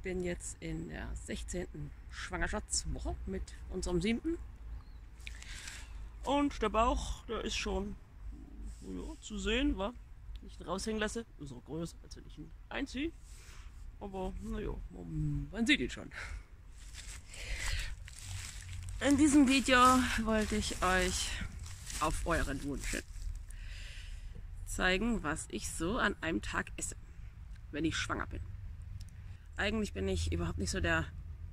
bin jetzt in der 16. Schwangerschaftswoche mit unserem 7. Und der Bauch, der ist schon zu sehen, wa? Wenn ich ihn raushängen lasse, ist er größer, als wenn ich ihn einziehe. Aber naja, man sieht ihn schon. In diesem Video wollte ich euch auf euren Wunsch hin zeigen, was ich so an einem Tag esse, wenn ich schwanger bin. Eigentlich bin ich überhaupt nicht so der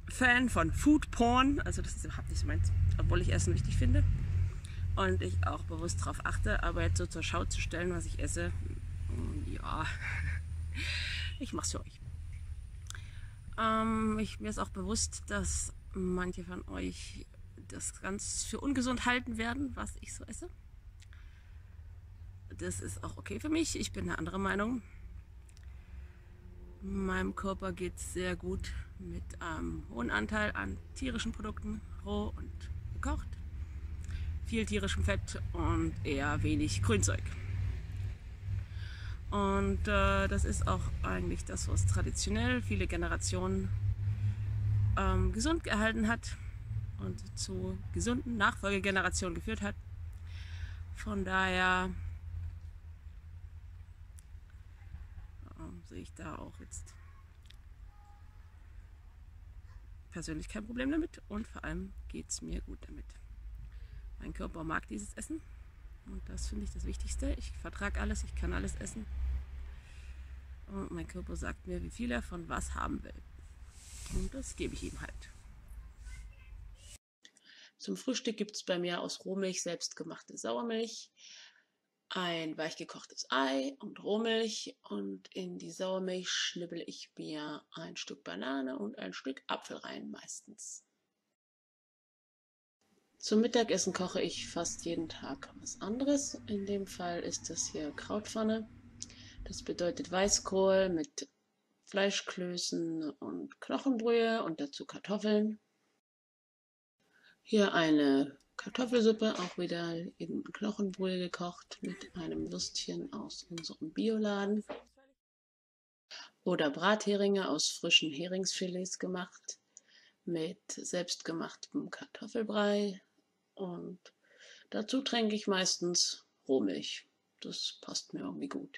Fan von Food Porn, also das ist überhaupt nicht so meins, obwohl ich Essen wichtig finde und ich auch bewusst darauf achte, aber jetzt so zur Schau zu stellen, was ich esse, ja, ich mach's für euch. Mir ist auch bewusst, dass manche von euch das ganz für ungesund halten werden, was ich so esse. Das ist auch okay für mich, ich bin eine andere Meinung. Meinem Körper geht es sehr gut mit einem hohen Anteil an tierischen Produkten, roh und gekocht, viel tierischem Fett und eher wenig Grünzeug. Und das ist auch eigentlich das, was traditionell viele Generationen gesund gehalten hat und zu gesunden Nachfolgegenerationen geführt hat. Von daher sehe ich da auch jetzt persönlich kein Problem damit und vor allem geht es mir gut damit. Mein Körper mag dieses Essen und das finde ich das Wichtigste. Ich vertrage alles, ich kann alles essen und mein Körper sagt mir, wie viel er von was haben will und das gebe ich ihm halt. Zum Frühstück gibt es bei mir aus Rohmilch selbstgemachte Sauermilch, ein weichgekochtes Ei und Rohmilch und in die Sauermilch schnibbel ich mir ein Stück Banane und ein Stück Apfel rein meistens. Zum Mittagessen koche ich fast jeden Tag was anderes. In dem Fall ist das hier Krautpfanne. Das bedeutet Weißkohl mit Fleischklößen und Knochenbrühe und dazu Kartoffeln. Hier eine Kartoffelsuppe, auch wieder in Knochenbrühe gekocht mit einem Würstchen aus unserem Bioladen. Oder Bratheringe aus frischen Heringsfilets gemacht mit selbstgemachtem Kartoffelbrei. Und dazu trinke ich meistens Rohmilch. Das passt mir irgendwie gut.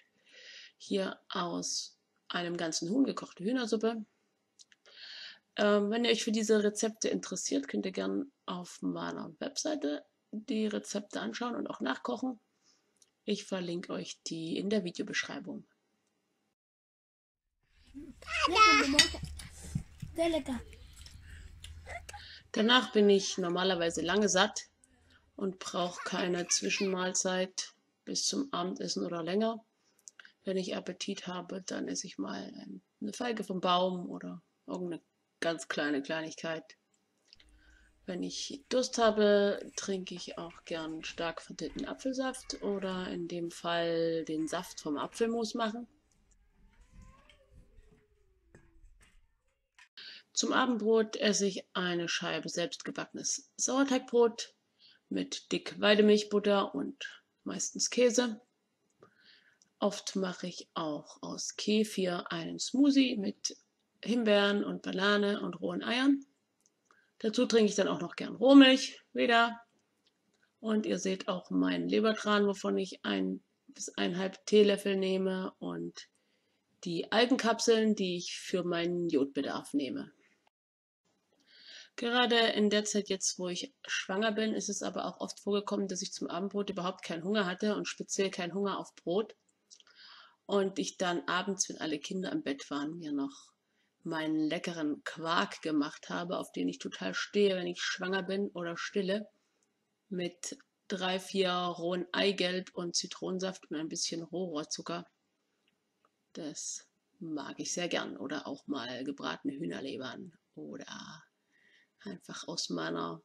Hier aus einem ganzen Huhn gekochte Hühnersuppe. Wenn ihr euch für diese Rezepte interessiert, könnt ihr gerne auf meiner Webseite die Rezepte anschauen und auch nachkochen. Ich verlinke euch die in der Videobeschreibung. Danach bin ich normalerweise lange satt und brauche keine Zwischenmahlzeit bis zum Abendessen oder länger. Wenn ich Appetit habe, dann esse ich mal eine Feige vom Baum oder irgendeine ganz kleine Kleinigkeit. Wenn ich Durst habe, trinke ich auch gern stark verdickten Apfelsaft oder in dem Fall den Saft vom Apfelmus machen. Zum Abendbrot esse ich eine Scheibe selbstgebackenes Sauerteigbrot mit dick Weidemilchbutter und meistens Käse. Oft mache ich auch aus Kefir einen Smoothie mit Himbeeren und Banane und rohen Eiern. Dazu trinke ich dann auch noch gern Rohmilch wieder. Und ihr seht auch meinen Lebertran, wovon ich 1 bis 1,5 Teelöffel nehme und die Algenkapseln, die ich für meinen Jodbedarf nehme. Gerade in der Zeit jetzt, wo ich schwanger bin, ist es aber auch oft vorgekommen, dass ich zum Abendbrot überhaupt keinen Hunger hatte und speziell keinen Hunger auf Brot. Und ich dann abends, wenn alle Kinder im Bett waren, mir noch meinen leckeren Quark gemacht habe, auf den ich total stehe, wenn ich schwanger bin oder stille, mit 3, 4 rohen Eigelb und Zitronensaft und ein bisschen Rohrzucker. Das mag ich sehr gern. Oder auch mal gebratene Hühnerlebern oder einfach aus meiner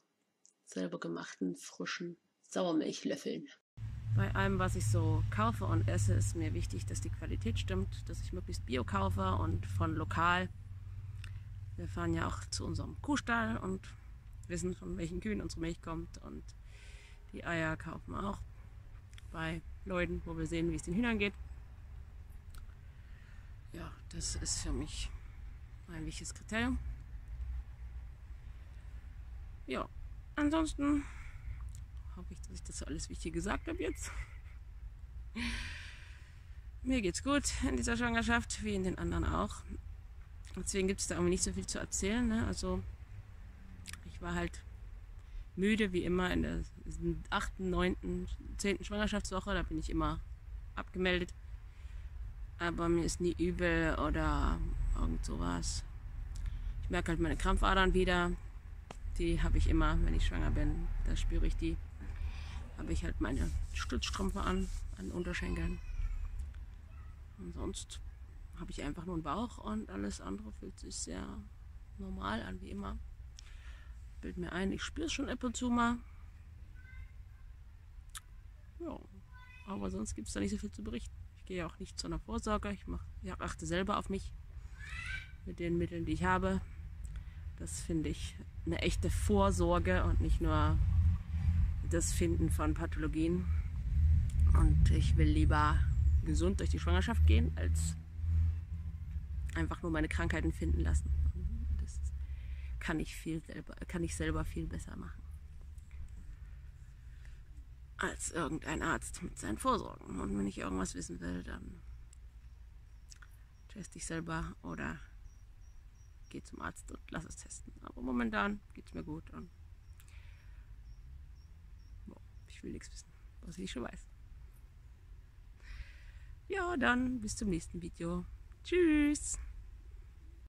selber gemachten frischen Sauermilch löffeln. Bei allem, was ich so kaufe und esse, ist mir wichtig, dass die Qualität stimmt, dass ich möglichst Bio kaufe und von lokal. Wir fahren ja auch zu unserem Kuhstall und wissen, von welchen Kühen unsere Milch kommt. Und die Eier kaufen wir auch bei Leuten, wo wir sehen, wie es den Hühnern geht. Ja, das ist für mich ein wichtiges Kriterium. Ja, ansonsten hoffe ich, dass ich das alles Wichtige gesagt habe jetzt. Mir geht's gut in dieser Schwangerschaft, wie in den anderen auch. Deswegen gibt es da irgendwie nicht so viel zu erzählen. Ne? Also ich war halt müde, wie immer, in der 8., 9., 10. Schwangerschaftswoche. Da bin ich immer abgemeldet. Aber mir ist nie übel oder irgend sowas. Ich merke halt meine Krampfadern wieder. Die habe ich immer, wenn ich schwanger bin. Da spüre ich die. Habe ich halt meine Stützstrümpfe an den Unterschenkeln. Und sonst habe ich einfach nur einen Bauch und alles andere fühlt sich sehr normal an, wie immer. Bild mir ein, ich spüre es schon ab und zu mal. Ja, aber sonst gibt es da nicht so viel zu berichten. Ich gehe auch nicht zu einer Vorsorge. Ich achte selber auf mich mit den Mitteln, die ich habe. Das finde ich eine echte Vorsorge und nicht nur das Finden von Pathologien. Und ich will lieber gesund durch die Schwangerschaft gehen, als einfach nur meine Krankheiten finden lassen. Das kann ich selber viel besser machen als irgendein Arzt mit seinen Vorsorgen. Und wenn ich irgendwas wissen will, dann teste ich selber oder gehe zum Arzt und lasse es testen. Aber momentan geht es mir gut und ich will nichts wissen, was ich schon weiß. Ja, dann bis zum nächsten Video. Tschüss!